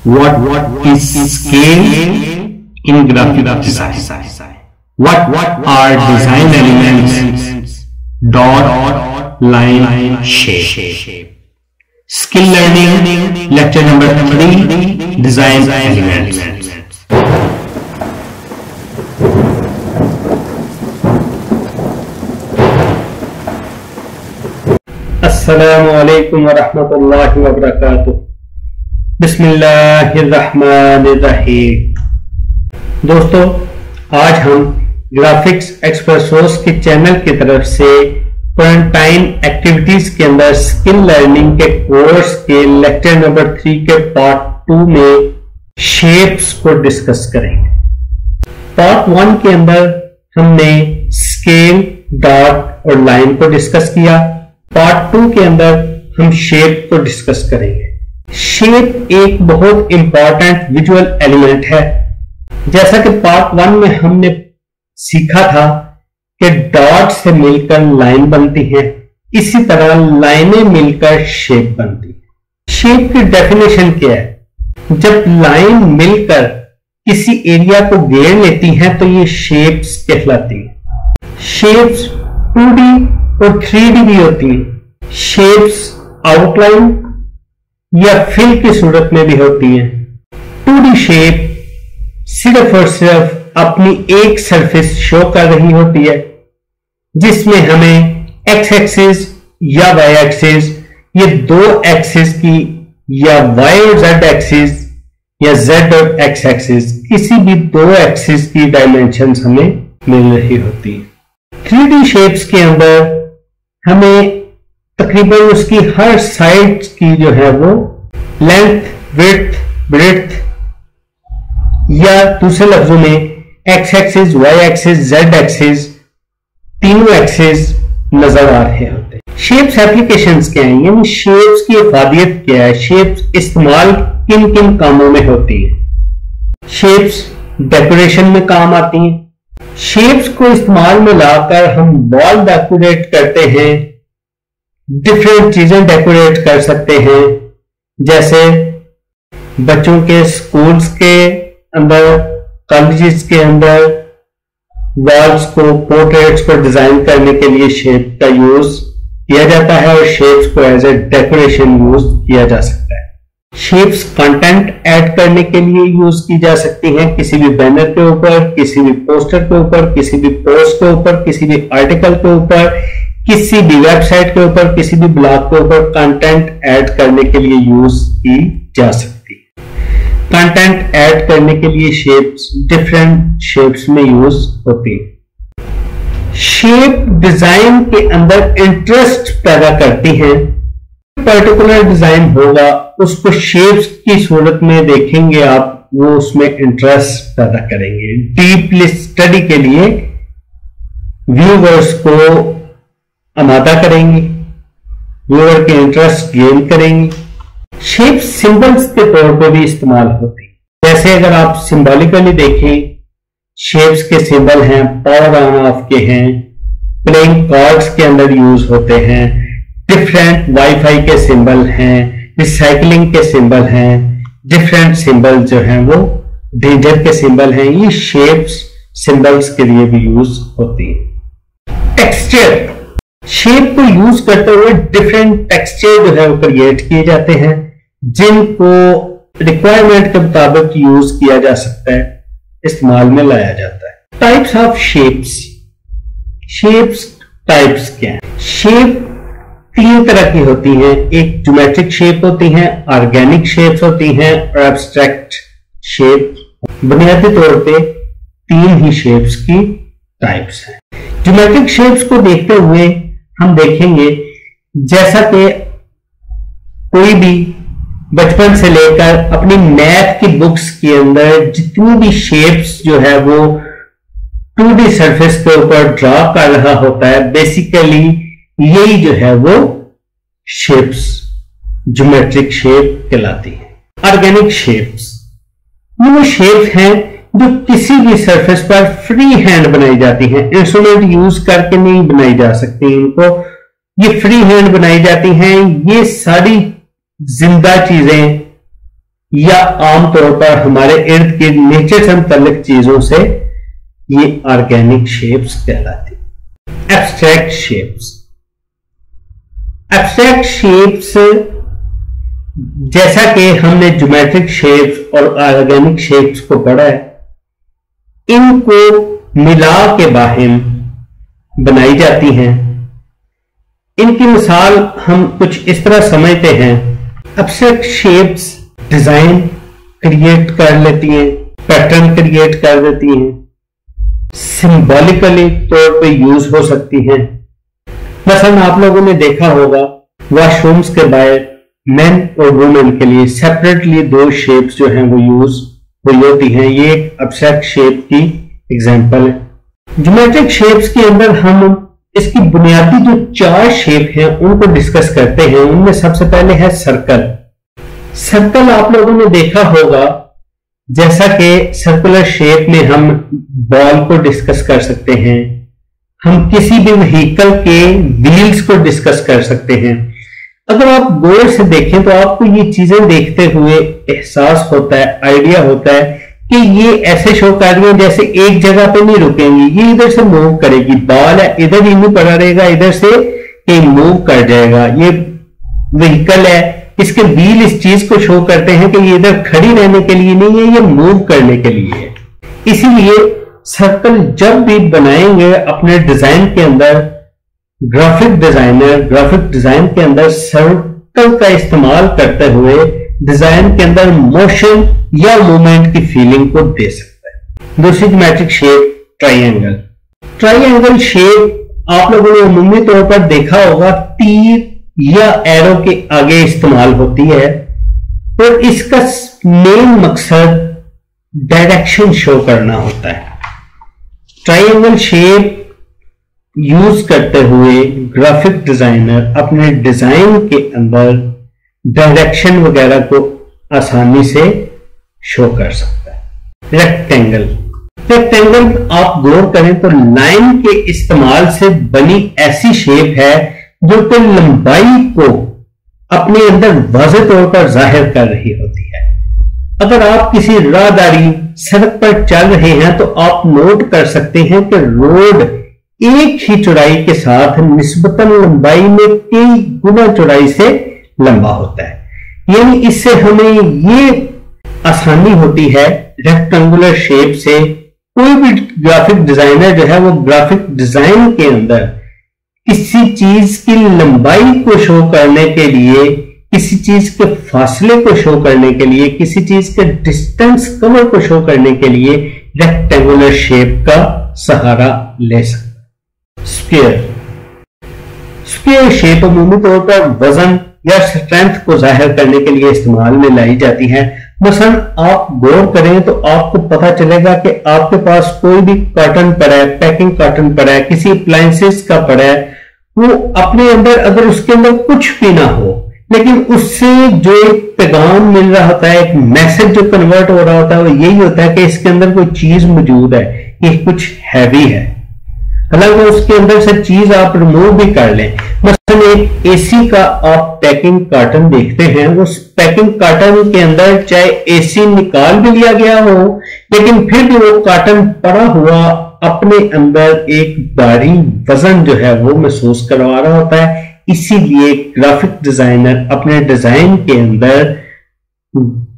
What is scale in graphic design? What are design elements? Dot, line, shape. Skill learning, lecture number 3, design elements. अस्सलामु अलैकुम वरहमतुल्लाहि वबरकातुह। बिस्मिल्लाहिर्रहमानिर्रहीम। दोस्तों, आज हम ग्राफिक्स एक्सप्रेसोस के चैनल की तरफ से क्वारंटाइन एक्टिविटीज के अंदर स्किल लर्निंग के कोर्स के लेक्चर नंबर 3 के पार्ट 2 में शेप्स को डिस्कस करेंगे। पार्ट 1 के अंदर हमने स्केल, डॉट और लाइन को डिस्कस किया। पार्ट 2 के अंदर हम शेप को डिस्कस करेंगे। शेप एक बहुत इंपॉर्टेंट विजुअल एलिमेंट है। जैसा कि पार्ट 1 में हमने सीखा था कि डॉट से मिलकर लाइन बनती है, इसी तरह लाइनें मिलकर शेप बनती है। शेप की डेफिनेशन क्या है? जब लाइन मिलकर किसी एरिया को घेर लेती हैं तो ये शेप्स कहलाती हैं। शेप्स 2D और 3D भी होती हैं। शेप्स आउटलाइन या फिल की सूरत में भी होती हैं। 2D शेप सिर्फ और सिर्फ अपनी एक सरफेस शो कर रही होती है, जिसमें हमें एक्स एक्सिस या वाई एक्सिस, ये दो एक्सिस की, या वाई और जेड एक्सिस या जेड और एक्स एक्सिस, किसी भी दो एक्सिस की डायमेंशंस हमें मिल रही होती है। 3D शेप्स के अंदर हमें तकरीबन उसकी हर साइड की जो है वो लेंथ, विड्थ, ब्रेड्थ, या दूसरे लफ्जों में X axis, Y axis, Z axis, तीनों एक्सिस नजर आ रहे होते हैं। शेप्स एप्लीकेशंस क्या हैं, यानी शेप्स की इफादियत क्या है, शेप्स इस्तेमाल किन किन कामों में होती है। शेप्स डेकोरेशन में काम आती हैं। शेप्स को इस्तेमाल में लाकर हम वॉल डेकोरेट करते हैं, डिफरेंट चीजें डेकोरेट कर सकते हैं, जैसे बच्चों के स्कूल्स के अंदर, कॉलेजेस के अंदर वॉल्स को, पोर्ट्रेट्स को डिजाइन करने के लिए शेप का यूज किया जाता है और शेप्स को एज ए डेकोरेशन यूज किया जा सकता है। शेप्स कंटेंट ऐड करने के लिए यूज की जा सकती हैं, किसी भी बैनर के ऊपर, किसी भी पोस्टर के ऊपर, किसी भी पोस्ट के ऊपर, किसी भी आर्टिकल के ऊपर, किसी भी वेबसाइट के ऊपर, किसी भी ब्लॉग के ऊपर कंटेंट ऐड करने के लिए यूज की जा सकती है। कंटेंट ऐड करने के लिए शेप्स डिफरेंट शेप्स में यूज होती है। शेप डिजाइन के अंदर इंटरेस्ट पैदा करती है। पर्टिकुलर डिजाइन होगा, उसको शेप्स की सूरत में देखेंगे आप, वो उसमें इंटरेस्ट पैदा करेंगे। डीपली स्टडी के लिए व्यूवर्स को आमादा करेंगे, व्यूअर के इंटरेस्ट गेन करेंगे। शेप सिंबल्स के तौर पर भी इस्तेमाल होती है। जैसे अगर आप सिंबॉलिकली देखें, शेप्स के सिंबल हैं, पावर ऑन ऑफ के हैं, प्लेइंग कार्ड्स के अंदर यूज होते हैं, डिफरेंट वाईफाई के सिंबल हैं, रिसाइकलिंग के सिंबल हैं, डिफरेंट सिंबल जो हैं वो डेंजर के सिंबल हैं। ये शेप्स सिंबल्स के लिए भी यूज होती है। टेक्सचर, शेप को यूज करते हुए डिफरेंट टेक्सचर जो है वो क्रिएट किए जाते हैं, जिनको रिक्वायरमेंट के मुताबिक यूज किया जा सकता है, इस्तेमाल में लाया जाता है। Types of shapes. Shapes types क्या है? शेप 3 तरह की होती हैं। एक ज्योमेट्रिक शेप होती हैं, ऑर्गेनिक शेप्स होती हैं और एब्स्ट्रैक्ट शेप। बुनियादी तौर पे 3 ही शेप्स की टाइप्स हैं। ज्योमेट्रिक शेप्स को देखते हुए हम देखेंगे, जैसा कि कोई भी बचपन से लेकर अपनी मैथ की बुक्स के अंदर जितनी भी शेप्स जो है वो 2D सरफेस के ऊपर ड्रॉ कर रहा होता है, बेसिकली यही जो है वो शेप्स ज्योमेट्रिक शेप कहलाती है। ऑर्गेनिक शेप्स, ये वो शेप्स हैं जो किसी भी सरफेस पर फ्री हैंड बनाई जाती हैं, इंस्ट्रूमेंट यूज करके नहीं बनाई जा सकती इनको, ये फ्री हैंड बनाई जाती हैं। ये सारी जिंदा चीजें या आमतौर पर हमारे इर्द गिर्द नेचर से मुतल्लिक चीजों से, ये ऑर्गेनिक शेप्स कहलाती हैं। एब्स्ट्रैक्ट शेप्स, एब्स्ट्रैक्ट शेप्स जैसा कि हमने ज्योमेट्रिक शेप्स और ऑर्गेनिक शेप्स को पढ़ा है, इनको मिला के बाहिम बनाई जाती हैं। इनकी मिसाल हम कुछ इस तरह समझते हैं। एब्स्ट्रैक्ट शेप्स डिजाइन क्रिएट कर लेती हैं, पैटर्न क्रिएट कर देती हैं, सिंबॉलिकली तौर पे यूज हो सकती हैं। मसलन आप लोगों ने देखा होगा वॉशरूम्स के बाहर मेन और वुमेन के लिए सेपरेटली दो शेप्स जो हैं वो यूज हुई होती हैं। ये एक एब्स्ट्रैक्ट शेप की एग्जांपल है। ज्योमेट्रिक शेप्स के अंदर हम इसकी बुनियादी जो 4 शेप हैं उनको डिस्कस करते हैं। उनमें सबसे पहले है सर्कल। सर्कल आप लोगों ने देखा होगा, जैसा कि सर्कुलर शेप में हम बॉल को डिस्कस कर सकते हैं, हम किसी भी व्हीकल के व्हील्स को डिस्कस कर सकते हैं। अगर आप गौर से देखें तो आपको ये चीजें देखते हुए एहसास होता है, आइडिया होता है कि ये ऐसे शो कर रही है जैसे एक जगह पे नहीं रुकेंगी, ये इधर से मूव करेगी। बॉल है, इधर ही नहीं पड़ा रहेगा, इधर से कहीं मूव कर जाएगा। ये व्हीकल है, इसके व्हील इस चीज को शो करते हैं कि ये इधर खड़ी रहने के लिए नहीं है, ये मूव करने के लिए है। इसीलिए सर्कल जब भी बनाएंगे अपने डिजाइन के अंदर, ग्राफिक डिजाइनर ग्राफिक डिजाइन के अंदर सर्कल का इस्तेमाल करते हुए डिजाइन के अंदर मोशन या मूवमेंट की फीलिंग को दे सकता है। दूसरी geometric shape triangle. Triangle shape आप लोगों ने अमूमी तौर पर देखा होगा, तीर या एरो के आगे इस्तेमाल होती है और इसका मेन मकसद डायरेक्शन शो करना होता है। ट्राइंगल शेप यूज करते हुए ग्राफिक डिजाइनर अपने डिजाइन के अंदर डायरेक्शन वगैरह को आसानी से शो कर सकता है। रेक्टेंगल। रेक्टेंगल आप गौर करें तो लाइन के इस्तेमाल से बनी ऐसी शेप है जो कि लंबाई को अपने अंदर वाज़ेह तौर पर जाहिर कर रही होती है। अगर आप किसी राहदारी सड़क पर चल रहे हैं तो आप नोट कर सकते हैं कि रोड एक ही चौड़ाई के साथ निस्बतन लंबाई में कई गुना चौड़ाई से लंबा होता है। यानी इससे हमें ये आसानी होती है रेक्टेंगुलर शेप से। कोई भी ग्राफिक डिजाइनर जो है वो ग्राफिक डिजाइन के अंदर किसी चीज की लंबाई को शो करने के लिए, किसी चीज के फासले को शो करने के लिए, किसी चीज के डिस्टेंस कवर को शो करने के लिए रेक्टेंगुलर शेप का सहारा ले सकता है। स्क्वायर। स्क्वायर शेप अमूमी तौर पर वजन या स्ट्रेंथ को जाहिर करने के लिए इस्तेमाल में लाई जाती है। मसलन आप गौर करें तो आपको पता चलेगा कि आपके पास कोई भी कार्टन पड़ा है, पैकिंग कार्टन पड़ा है, किसी अप्लायंसेस का पड़ा है, वो अपने अंदर अगर उसके अंदर कुछ भी ना हो लेकिन उससे जो एक पैगाम मिल रहा होता है, एक मैसेज जो कन्वर्ट हो रहा होता है, वो यही होता है कि इसके अंदर कोई चीज मौजूद है, ये कुछ हैवी है। हालांकि उसके अंदर से चीज आप रिमूव भी कर लें। मसलन एक एसी का आप पैकिंग कार्टन देखते हैं, उस पैकिंग कार्टन के अंदर चाहे एसी निकाल भी लिया गया हो लेकिन फिर भी वो कार्टन पड़ा हुआ अपने अंदर एक भारी वजन जो है वो महसूस करवा रहा होता है। इसीलिए ग्राफिक डिजाइनर अपने डिजाइन के अंदर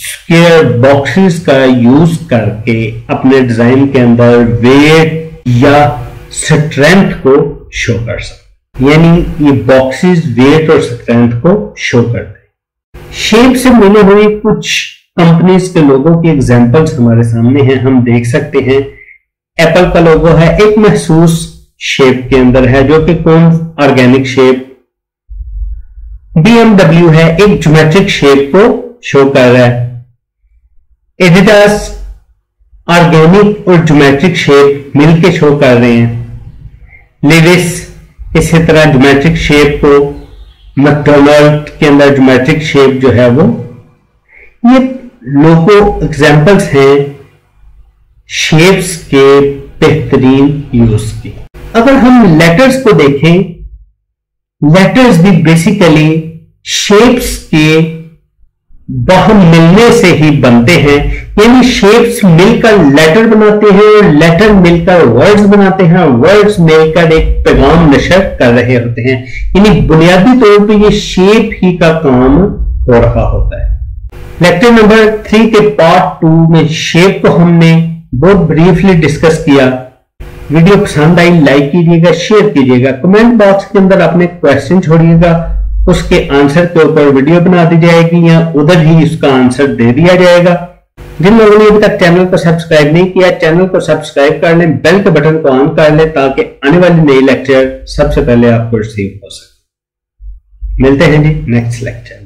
स्क्वायर बॉक्सेस का यूज करके अपने डिजाइन के अंदर वेट या स्ट्रेंथ को शो कर सकते, यानी ये बॉक्सेस वेट और स्ट्रेंथ को शो करते हैं। शेप से मिले हुए कुछ कंपनीज के लोगों की एग्जांपल्स हमारे सामने हैं, हम देख सकते हैं। एप्पल का लोगो है, एक महसूस शेप के अंदर है जो कि कौन ऑर्गेनिक शेप। BMW है, एक ज्योमेट्रिक शेप को शो कर रहा है। एडिडास ऑर्गेनिक और ज्योमेट्रिक शेप मिलके शो कर रहे हैं। लिविस इसी तरह ज्योमेट्रिक शेप को, मैकडोनाल्ड के अंदर ज्योमेट्रिक शेप जो है वो, ये लोगो एग्जांपल्स हैं शेप्स के बेहतरीन यूज की। अगर हम लेटर्स को देखें, लेटर्स भी बेसिकली शेप्स के वह मिलने से ही बनते हैं, यानी शेप्स मिलकर लेटर बनाते हैं और लेटर मिलकर वर्ड्स बनाते हैं, वर्ड्स मिलकर एक पैगाम नशर कर रहे होते हैं। यानी बुनियादी तौर पे ये शेप ही का काम हो रहा होता है। लेक्चर नंबर 3 के पार्ट 2 में शेप को हमने बहुत ब्रीफली डिस्कस किया। वीडियो पसंद आई लाइक कीजिएगा, शेयर कीजिएगा, कमेंट बॉक्स के अंदर अपने क्वेश्चन छोड़िएगा, उसके आंसर के ऊपर वीडियो बना दी जाएगी या उधर ही उसका आंसर दे दिया जाएगा। जिन लोगों ने अभी तक चैनल को सब्सक्राइब नहीं किया, चैनल को सब्सक्राइब कर लें, बेल के बटन को ऑन कर लें ताकि आने वाले नए लेक्चर सबसे पहले आपको रिसीव हो सके। मिलते हैं जी नेक्स्ट लेक्चर।